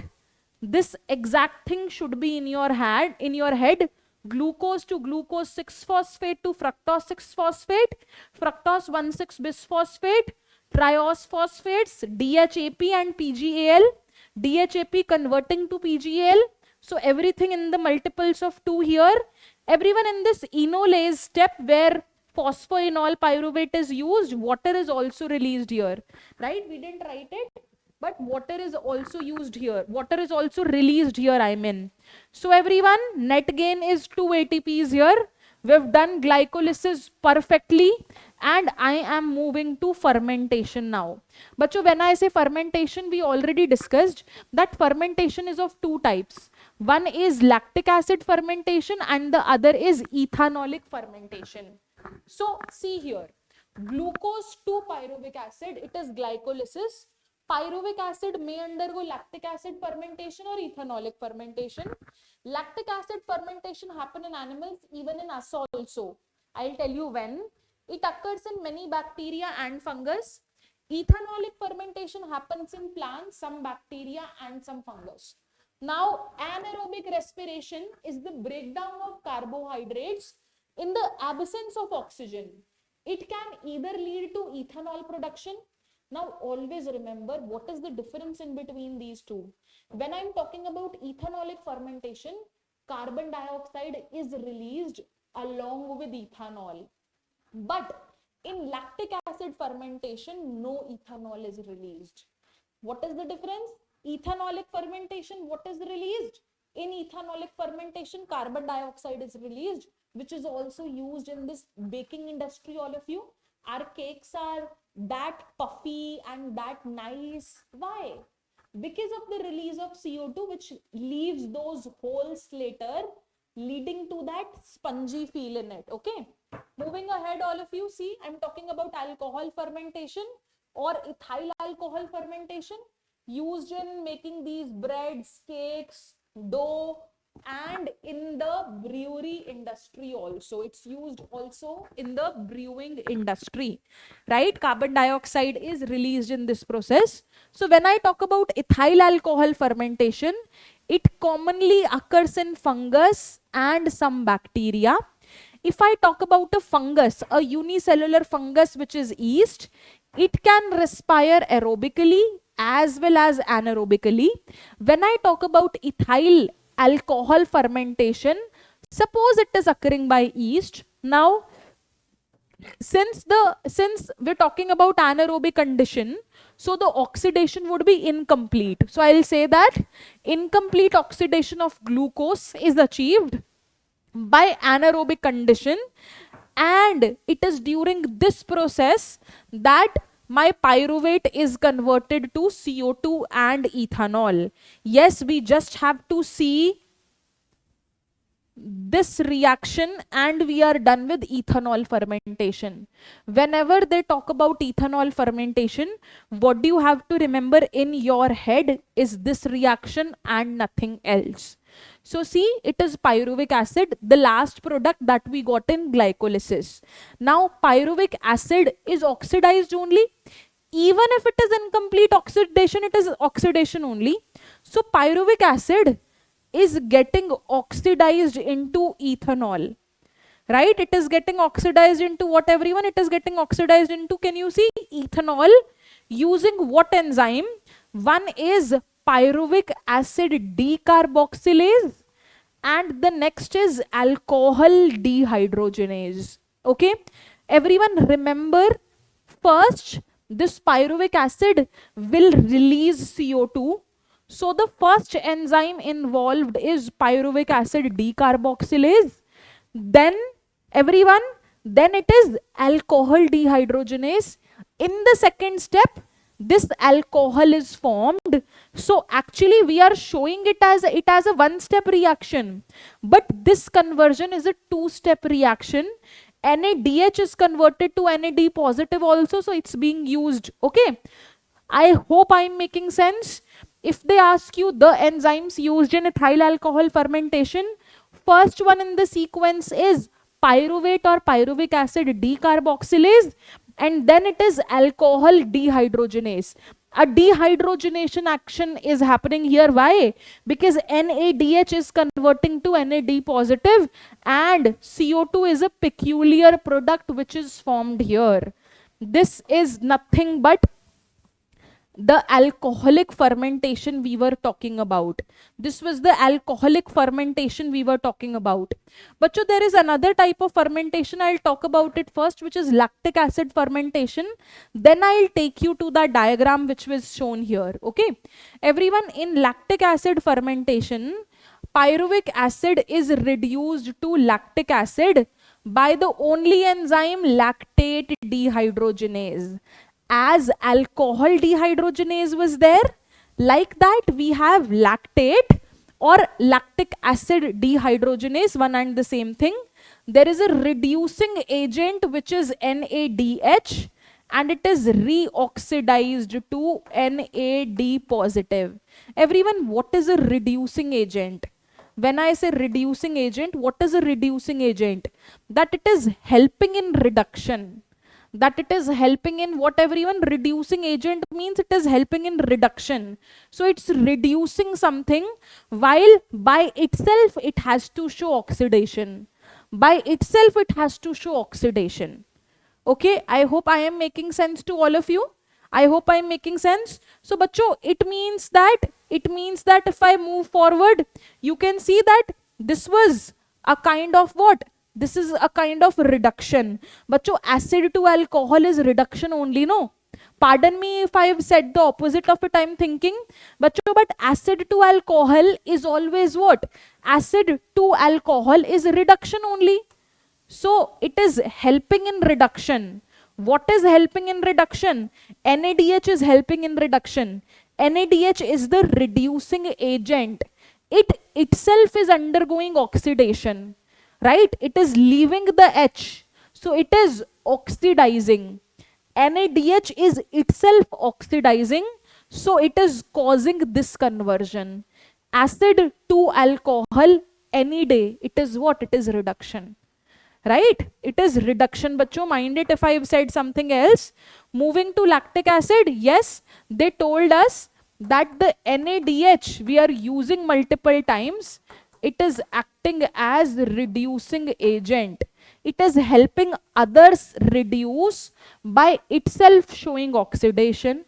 this exact thing should be in your head. Glucose to glucose 6-phosphate to fructose 6-phosphate, fructose 1,6-bisphosphate, triose phosphates, DHAP and PGAL, DHAP converting to PGAL. So everything in the multiples of 2 here. Everyone, in this enolase step where phosphoenol pyruvate is used, water is also released here, right? We didn't write it, but water is also used here. Water is also released here, I mean. So everyone, net gain is 2 ATPs here. We've done glycolysis perfectly, and I am moving to fermentation now. But when I say fermentation, we already discussed that fermentation is of 2 types. One is lactic acid fermentation and the other is ethanolic fermentation. So see here, glucose to pyruvic acid, it is glycolysis. Pyruvic acid may undergo lactic acid fermentation or ethanolic fermentation. Lactic acid fermentation happen in animals, even in us also. I'll tell you when. It occurs in many bacteria and fungus. Ethanolic fermentation happens in plants, some bacteria and some fungus. Now, anaerobic respiration is the breakdown of carbohydrates in the absence of oxygen. It can either lead to ethanol production. Now, always remember what is the difference in between these two. When I'm talking about ethanolic fermentation, carbon dioxide is released along with ethanol. But in lactic acid fermentation, no ethanol is released. What is the difference? Ethanolic fermentation, what is released? In ethanolic fermentation, carbon dioxide is released, which is also used in this baking industry, all of you. Our cakes are that puffy and that nice. Why? Because of the release of CO2, which leaves those holes later, leading to that spongy feel in it. Okay. Moving ahead, all of you, see, I'm talking about alcohol fermentation or ethyl alcohol fermentation, used in making these breads, cakes, dough, and in the brewery industry also. It's used also in the brewing industry, right? Carbon dioxide is released in this process. So when I talk about ethyl alcohol fermentation, it commonly occurs in fungus and some bacteria. If I talk about a fungus, a unicellular fungus which is yeast, it can respire aerobically as well as anaerobically. When I talk about ethyl alcohol fermentation, suppose it is occurring by yeast. Now, since we're talking about anaerobic condition, so the oxidation would be incomplete. So I'll say that incomplete oxidation of glucose is achieved by anaerobic condition, and it is during this process that my pyruvate is converted to CO2 and ethanol. Yes, we just have to see this reaction and we are done with ethanol fermentation. Whenever they talk about ethanol fermentation, what do you have to remember in your head is this reaction and nothing else. So see, it is pyruvic acid, the last product that we got in glycolysis. Now pyruvic acid is oxidized only. Even if it is incomplete oxidation, it is oxidation only. So pyruvic acid is getting oxidized into ethanol, right? It is getting oxidized into what, everyone? It is getting oxidized into, can you see, ethanol using what enzyme? One is pyruvic acid decarboxylase and the next is alcohol dehydrogenase. Okay, everyone remember, first this pyruvic acid will release CO2. So the first enzyme involved is pyruvic acid decarboxylase. Then everyone, then it is alcohol dehydrogenase. In the second step, this alcohol is formed. So actually we are showing it as a one step reaction, but this conversion is a two step reaction. NADH is converted to NAD positive also, so it's being used. Okay, I hope I'm making sense. If they ask you the enzymes used in ethyl alcohol fermentation, first one in the sequence is pyruvate or pyruvic acid decarboxylase, and then it is alcohol dehydrogenase. A dehydrogenation action is happening here. Why? Because NADH is converting to NAD positive and CO2 is a peculiar product which is formed here. This is nothing but the alcoholic fermentation we were talking about. This was the alcoholic fermentation we were talking about. But so there is another type of fermentation. I'll talk about it first, which is lactic acid fermentation. Then I'll take you to the diagram which was shown here. Okay, everyone, in lactic acid fermentation, pyruvic acid is reduced to lactic acid by the only enzyme lactate dehydrogenase. As alcohol dehydrogenase was there, like that we have lactate or lactic acid dehydrogenase, one and the same thing. There is a reducing agent which is NADH and it is reoxidized to NAD positive. Everyone, what is a reducing agent? When I say reducing agent, what is a reducing agent? That it is helping in reduction. That it is helping in what, everyone? Reducing agent means it is helping in reduction. So it's reducing something, while by itself it has to show oxidation. By itself it has to show oxidation. Okay, I hope I am making sense to all of you. I hope I am making sense. So bacho, it means that if I move forward, you can see that this was a kind of what? This is a kind of reduction. Bacho, acid to alcohol is reduction only, no? Pardon me if I have said the opposite of it, I am thinking. But acid to alcohol is always what? Acid to alcohol is reduction only. So it is helping in reduction. What is helping in reduction? NADH is helping in reduction. NADH is the reducing agent. It itself is undergoing oxidation, right? It is leaving the H. So it is oxidizing. NADH is itself oxidizing. So it is causing this conversion. Acid to alcohol, any day, it is what? It is reduction. Right? It is reduction, bacho. Mind it if I have said something else. Moving to lactic acid, yes, they told us that the NADH we are using multiple times, it is acting as reducing agent. It is helping others reduce by itself showing oxidation.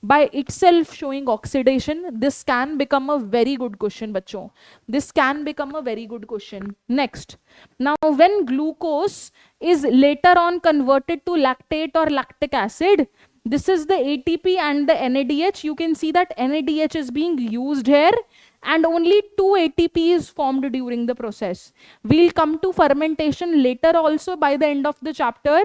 By itself showing oxidation, this can become a very good question, bacho. This can become a very good question. Next, now when glucose is later on converted to lactate or lactic acid, this is the ATP and the NADH. You can see that NADH is being used here and only 2 ATP is formed during the process. We'll come to fermentation later also by the end of the chapter,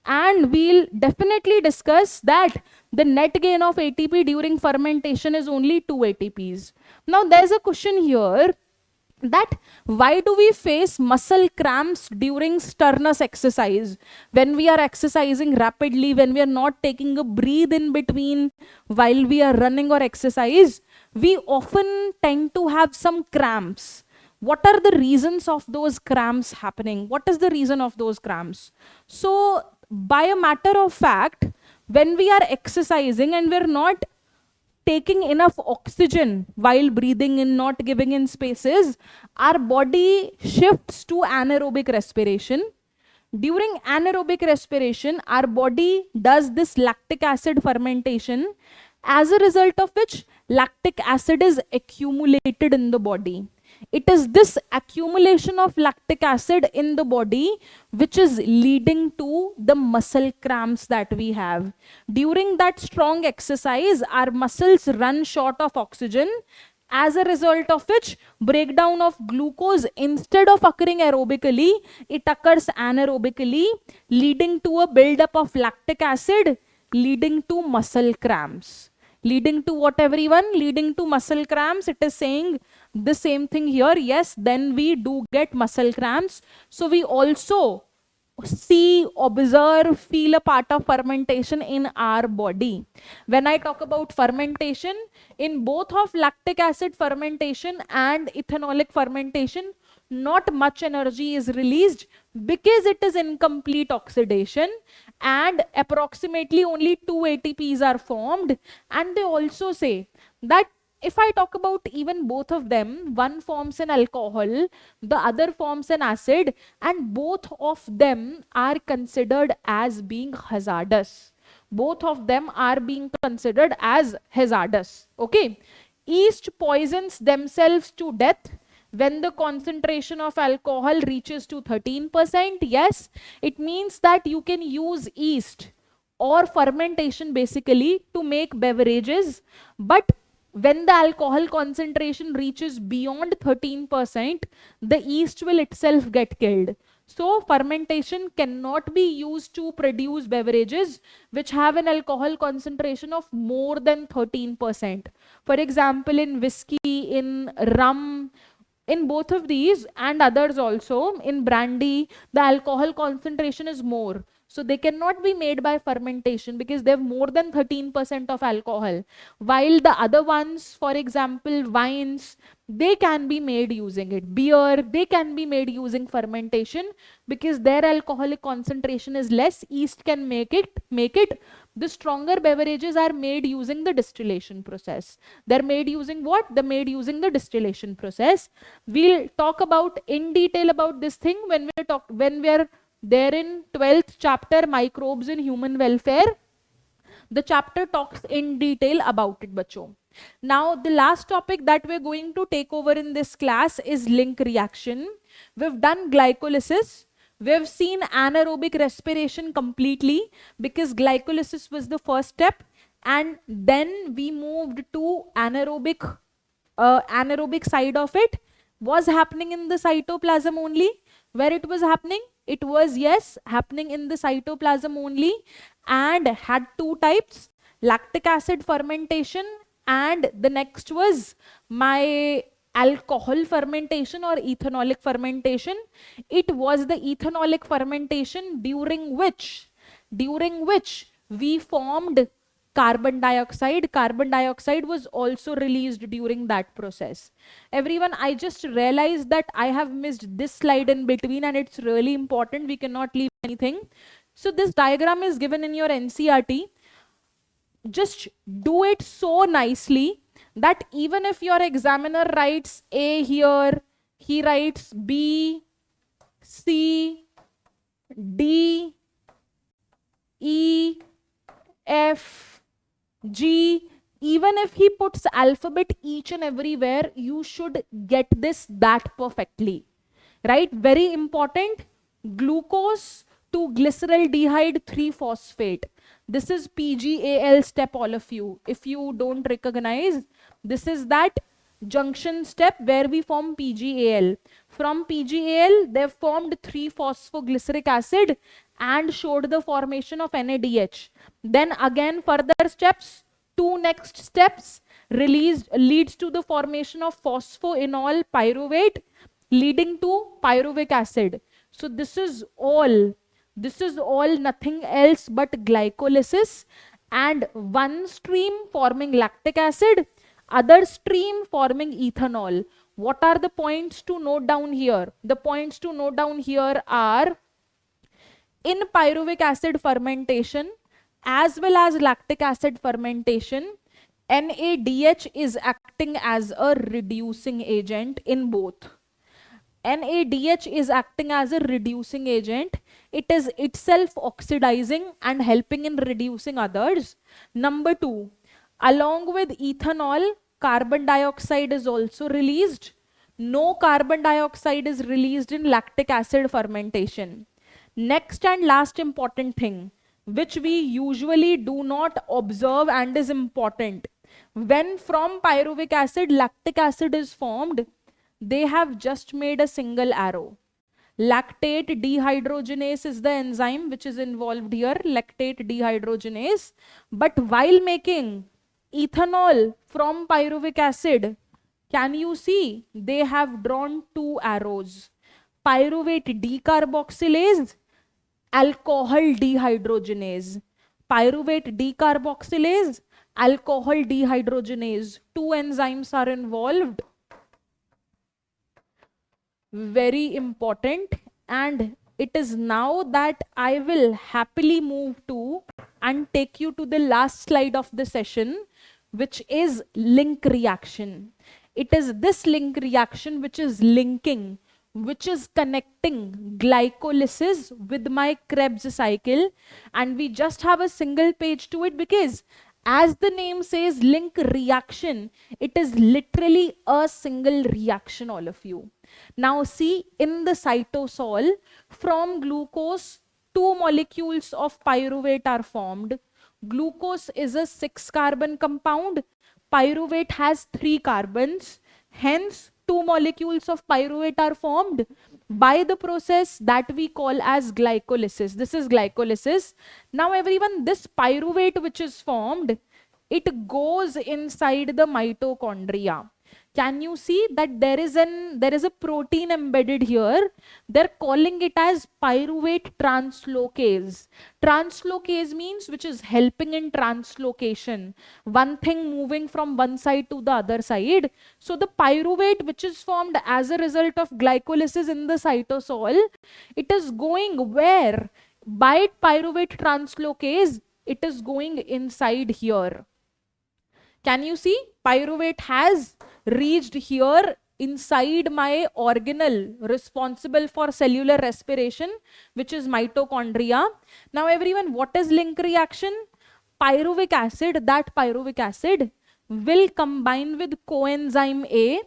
and we'll definitely discuss that the net gain of ATP during fermentation is only 2 ATPs. Now there's a question here. that why do we face muscle cramps during strenuous exercise, when we are exercising rapidly, when we are not taking a breathe in between while we are running or exercise, we often tend to have some cramps. What are the reasons of those cramps happening? What is the reason of those cramps? So by a matter of fact, when we are exercising and we're not taking enough oxygen while breathing in, not giving in spaces, our body shifts to anaerobic respiration. During anaerobic respiration, our body does this lactic acid fermentation, as a result of which lactic acid is accumulated in the body. It is this accumulation of lactic acid in the body which is leading to the muscle cramps that we have. During that strong exercise, our muscles run short of oxygen, as a result of which breakdown of glucose, instead of occurring aerobically, it occurs anaerobically, leading to a buildup of lactic acid, leading to muscle cramps. Leading to what, everyone? Leading to muscle cramps. It is saying the same thing here. Yes, then we do get muscle cramps. So we also see, observe, feel a part of fermentation in our body. When I talk about fermentation, in both of lactic acid fermentation and ethanolic fermentation, not much energy is released because it is incomplete oxidation, and approximately only 2 ATPs are formed. And they also say that if I talk about even both of them, one forms an alcohol, the other forms an acid, and both of them are considered as being hazardous. Both of them are being considered as hazardous. Okay. Yeast poisons themselves to death when the concentration of alcohol reaches to 13%. Yes, it means that you can use yeast or fermentation basically to make beverages, but when the alcohol concentration reaches beyond 13%, the yeast will itself get killed. So fermentation cannot be used to produce beverages which have an alcohol concentration of more than 13%. For example, in whiskey, in rum, in both of these and others also, in brandy, the alcohol concentration is more. So they cannot be made by fermentation because they have more than 13% of alcohol. While the other ones, for example, wines, they can be made using it. Beer, they can be made using fermentation because their alcoholic concentration is less. Yeast can make it. The stronger beverages are made using the distillation process. They're made using what? They're made using the distillation process. We'll talk about in detail about this thing when we are there in 12th chapter, microbes in human welfare. The chapter talks in detail about it, bacho. Now, the last topic that we're going to take over in this class is link reaction. We've done glycolysis. We've seen anaerobic respiration completely because glycolysis was the first step, and then we moved to anaerobic side of it. Was happening in the cytoplasm only. Where it was happening? It was, yes, happening in the cytoplasm only, and had two types: lactic acid fermentation, and the next was my alcohol fermentation or ethanolic fermentation. It was the ethanolic fermentation during which we formed carbon dioxide. Carbon dioxide was also released during that process. Everyone, I just realized that I have missed this slide in between, and it's really important. We cannot leave anything. So this diagram is given in your NCERT. Just do it so nicely that even if your examiner writes A here, he writes B, C, D, E, F, G, even if he puts alphabet each and everywhere, you should get this that perfectly, right? Very important. Glucose to glyceraldehyde 3-phosphate. This is PGAL step, all of you. If you don't recognize, this is that junction step where we form PGAL. From PGAL, they formed 3-phosphoglyceric acid and showed the formation of NADH. Then again further steps, two next steps leads to the formation of phosphoenol pyruvate. leading to pyruvic acid. So this is all nothing else but glycolysis, and one stream forming lactic acid, other stream forming ethanol. What are the points to note down here? The points to note down here are, in pyruvic acid fermentation as well as lactic acid fermentation, NADH is acting as a reducing agent in both. NADH is acting as a reducing agent. It is itself oxidizing and helping in reducing others. Number two, along with ethanol, carbon dioxide is also released. No carbon dioxide is released in lactic acid fermentation. Next and last important thing, which we usually do not observe and is important. When from pyruvic acid, lactic acid is formed, they have just made a single arrow. Lactate dehydrogenase is the enzyme which is involved here, lactate dehydrogenase. But while making ethanol from pyruvic acid, can you see they have drawn two arrows? Pyruvate decarboxylase, alcohol dehydrogenase. Pyruvate decarboxylase, alcohol dehydrogenase. Two enzymes are involved. Very important. And it is now that I will happily move to and take you to the last slide of the session, which is link reaction. It is this link reaction which is linking, which is connecting glycolysis with my Krebs cycle, and we just have a single page to it because, as the name says, link reaction, it is literally a single reaction, all of you. Now see, in the cytosol, from glucose, two molecules of pyruvate are formed. Glucose is a 6-carbon compound. Pyruvate has 3 carbons. Hence, two molecules of pyruvate are formed by the process that we call as glycolysis. This is glycolysis. Now everyone, this pyruvate which is formed, it goes inside the mitochondria. Can you see that there is a protein embedded here? They're calling it as pyruvate translocase. Translocase means which is helping in translocation. One thing moving from one side to the other side. So the pyruvate which is formed as a result of glycolysis in the cytosol, it is going where? By pyruvate translocase, it is going inside here. Can you see? Pyruvate has reached here inside my organelle responsible for cellular respiration, which is mitochondria. Now everyone, what is link reaction? Pyruvic acid, that pyruvic acid will combine with coenzyme A,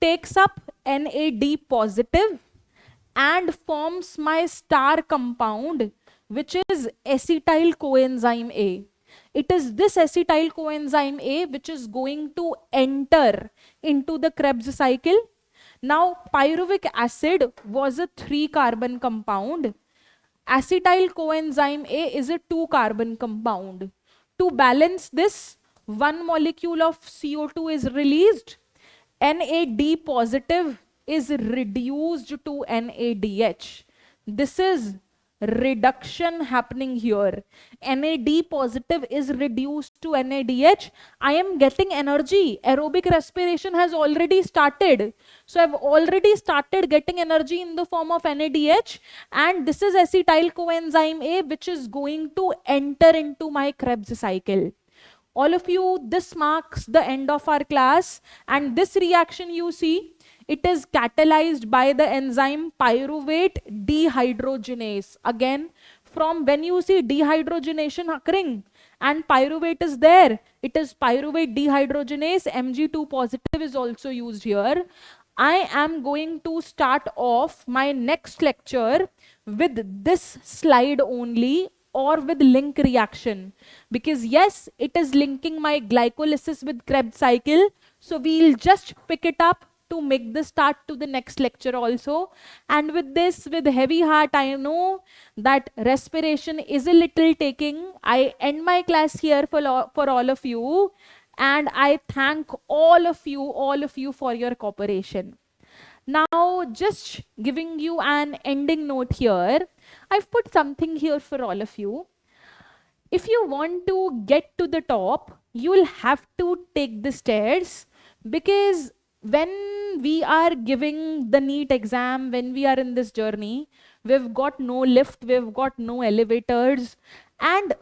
takes up NAD positive and forms my star compound, which is acetyl coenzyme A. It is this acetyl coenzyme A which is going to enter into the Krebs cycle. Now, pyruvic acid was a 3-carbon compound. Acetyl coenzyme A is a 2-carbon compound. To balance this, one molecule of CO2 is released. NAD positive is reduced to NADH. This is reduction happening here. NAD positive is reduced to NADH. I am getting energy. Aerobic respiration has already started. So I've already started getting energy in the form of NADH, and this is acetyl coenzyme A which is going to enter into my Krebs cycle. All of you, this marks the end of our class, and this reaction you see, it is catalyzed by the enzyme pyruvate dehydrogenase. Again, from when you see dehydrogenation occurring and pyruvate is there, it is pyruvate dehydrogenase. Mg2 positive is also used here. I am going to start off my next lecture with this slide only, or with link reaction, because yes, it is linking my glycolysis with Krebs cycle. So we'll just pick it up to make the start to the next lecture also. And with this, with heavy heart, I know that respiration is a little taking. I end my class here for all of you, and I thank all of you for your cooperation. Now, just giving you an ending note here, I've put something here for all of you. If you want to get to the top, you will have to take the stairs, because when we are giving the NEET exam, when we are in this journey, we've got no lift, we've got no elevators. And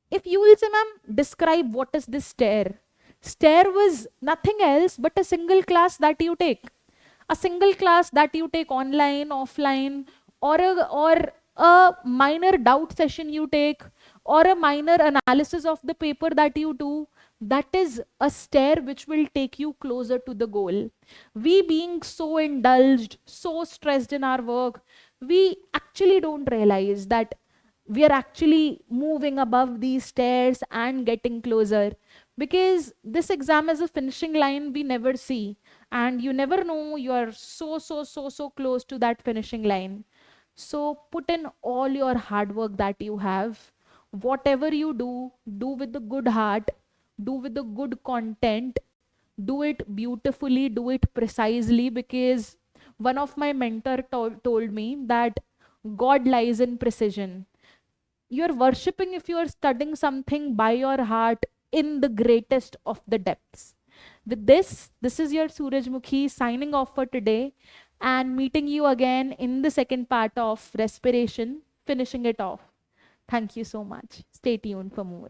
if you will say, ma'am, describe what is this stair? Stair was nothing else but a single class that you take. A single class that you take online, offline, or a minor doubt session you take, or a minor analysis of the paper that you do. That is a stair which will take you closer to the goal. We being so indulged, so stressed in our work, we actually don't realize that we are actually moving above these stairs and getting closer, because this exam is a finishing line we never see, and you never know you are so close to that finishing line. So put in all your hard work that you have. Whatever you do, do with the good heart, do with the good content, do it beautifully, do it precisely, because one of my mentor told me that God lies in precision. You're worshipping if you're studying something by your heart in the greatest of the depths. With this is your Surajmukhi signing off for today, and meeting you again in the second part of respiration, finishing it off. Thank you so much. Stay tuned for more.